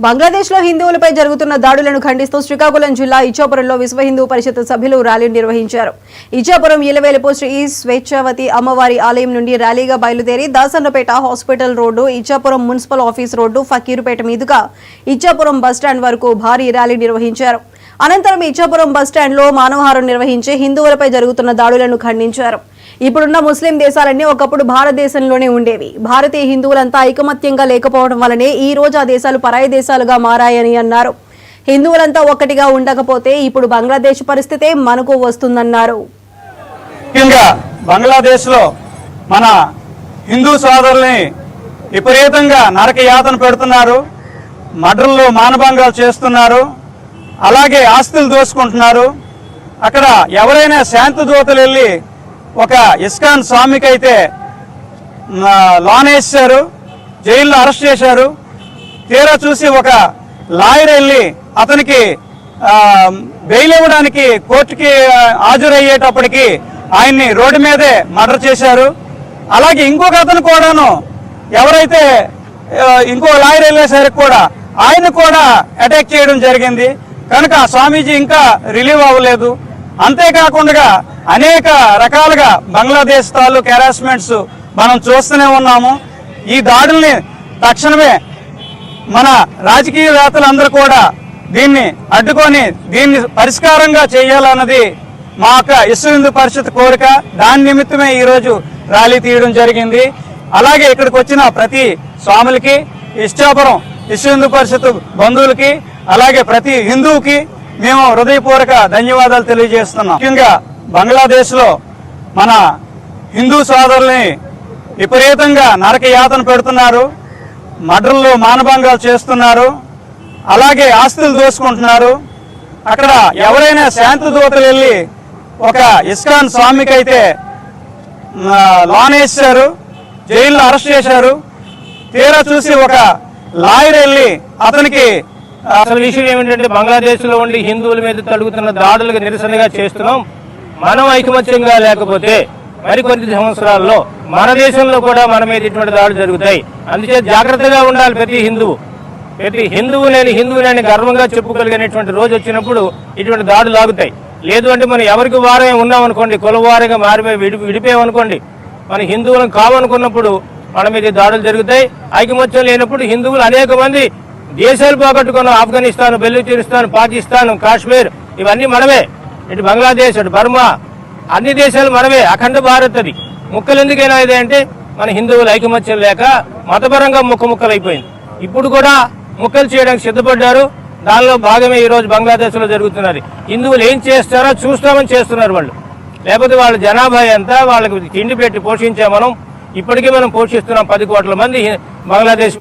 బంగ్లాదేశ్లో హిందువులపై జరుగుతున్న దాడులను ఖండిస్తూ శ్రీకాకుళం జిల్లా ఇచ్చాపురంలో విశ్వ హిందూ పరిషత్ సభ్యులు ర్యాలీ నిర్వహించారు. ఇచ్చాపురం ఇలవేలుపు శ్రీ స్వేచ్ఛావతి అమ్మవారి ఆలయం నుండి ర్యాలీగా బయలుదేరి Dasannapeta hospital road, Ichchapuram municipal office road, Fakirupeta మీదుగా ఇచ్చాపురం బస్టాండ్ వరకు భారీ ర్యాలీ నిర్వహించారు. అనంతరం ఇచ్చాపురం బస్టాండ్లో మానవహారం నిర్వహించి హిందువులపై జరుగుతున్న దాడులను ఖండించారు. ఇప్పుడున్న ముస్లిం దేశాలన్నీ ఒకప్పుడు భారతదేశంలోనే ఉండేవి. భారతీయ హిందువులంతా ఐకమత్యంగా లేకపోవడం వల్లనే ఈ రోజు ఆ దేశాలు పరాయి దేశాలుగా మారాయని అన్నారు. హిందువులంతా ఒక్కటిగా ఉండకపోతే ఇప్పుడు బంగ్లాదేశ్ పరిస్థితే మనకు వస్తుందన్నారు. ముఖ్యంగా బంగ్లాదేశ్ లో మన హిందూ సోదరుల్ని విపరీతంగా నరక యాతన పెడుతున్నారు, మర్డర్లు మానభంగాలు చేస్తున్నారు, అలాగే ఆస్తులు దోసుకుంటున్నారు. అక్కడ ఎవరైనా శాంతి దూతలు వెళ్ళి ఒక ఇస్కాన్ స్వామికి అయితే లోన్ వేసారు, జైల్లో అరెస్ట్ చేశారు. తీరా చూసి ఒక లాయర్ వెళ్ళి అతనికి బెయిల్ ఇవ్వడానికి కోర్టుకి హాజరయ్యేటప్పటికి ఆయన్ని రోడ్డు మీదే మర్డర్ చేశారు. అలాగే ఇంకొక అతను కూడాను ఎవరైతే ఇంకో లాయర్ వెళ్ళేసరికి కూడా ఆయన కూడా అటాక్ చేయడం జరిగింది. కనుక స్వామీజీ ఇంకా రిలీవ్ అవ్వలేదు. అంతేకాకుండా అనేక రకాలుగా బంగ్లాదేశ్ తాలూకు హెరాస్మెంట్స్ మనం చూస్తూనే ఉన్నాము. ఈ దాడుల్ని తక్షణమే మన రాజకీయవేత్తలందరూ కూడా దీన్ని అడ్డుకొని దీన్ని పరిష్కారంగా చేయాలన్నది మా యొక్క విశ్వ హిందూ పరిషత్ కోరిక. దాని నిమిత్తమే ఈరోజు ర్యాలీ తీయడం జరిగింది. అలాగే ఇక్కడికి వచ్చిన ప్రతి స్వాములకి, ఇచ్చాపురం విశ్వ హిందూ పరిషత్ బంధువులకి, అలాగే ప్రతి హిందువుకి మేము హృదయపూర్వక ధన్యవాదాలు తెలియజేస్తున్నాం. ముఖ్యంగా బంగ్లాదేశ్ లో మన హిందూ సోదరుల్ని విపరీతంగా నరక యాతన పెడుతున్నారు, మర్డర్లు మానభంగాలు చేస్తున్నారు, అలాగే ఆస్తులు దోసుకుంటున్నారు. అక్కడ ఎవరైనా శాంతి దూతలు వెళ్ళి ఒక ఇస్కాన్ స్వామికి అయితే లోన్ వేసారు, జైల్లో అరెస్ట్ చేశారు. తీరా చూసి ఒక లాయర్ వెళ్ళి అతనికి అసలు విషయం ఏమిటంటే బంగ్లాదేశ్ లో ఉండి హిందువుల మీద తడుగుతున్న దాడులకు నిరసనగా చేస్తున్నాం. మనం ఐకమత్యంగా లేకపోతే మరికొన్ని సంవత్సరాల్లో మన దేశంలో కూడా మన మీద ఇటువంటి దాడులు జరుగుతాయి. అందుచేత జాగ్రత్తగా ఉండాలి ప్రతి హిందువు నేను గర్వంగా చెప్పుకోగలిగినటువంటి రోజు వచ్చినప్పుడు ఇటువంటి దాడులు ఆగుతాయి. లేదు అంటే మనం ఎవరికి వారమే ఉన్నామనుకోండి, కులవారంగా మారిపోయి విడిపోయామనుకోండి, మన హిందువులను కావనుకున్నప్పుడు మన మీద దాడులు జరుగుతాయి. ఐకమత్యం లేనప్పుడు హిందువులు అనేక మంది దేశాలు పోగొట్టుకున్నాం. ఆఫ్ఘనిస్తాన్, బెలూచిస్తాన్, పాకిస్తాన్, కాశ్మీర్ ఇవన్నీ మనమే. ఇటు బంగ్లాదేశ్, అటు బర్మా, అన్ని దేశాలు మనమే. అఖండ భారత్ అది. ముక్కలు ఎందుకైనా ఇదే అంటే మన హిందువులు ఐకమత్యం లేక మతపరంగా ముక్కలు అయిపోయింది. ఇప్పుడు కూడా ముక్కలు చేయడానికి సిద్ధపడ్డారు. దానిలో భాగమే ఈ రోజు బంగ్లాదేశ్ లో జరుగుతున్నది. హిందువులు ఏం చేస్తారో చూస్తామని చేస్తున్నారు వాళ్ళు. లేకపోతే వాళ్ళ జనాభా ఎంత, వాళ్ళకి తిండి పెట్టి పోషించే మనం ఇప్పటికీ మనం పోషిస్తున్నాం 10 కోట్ల మంది బంగ్లాదేశ్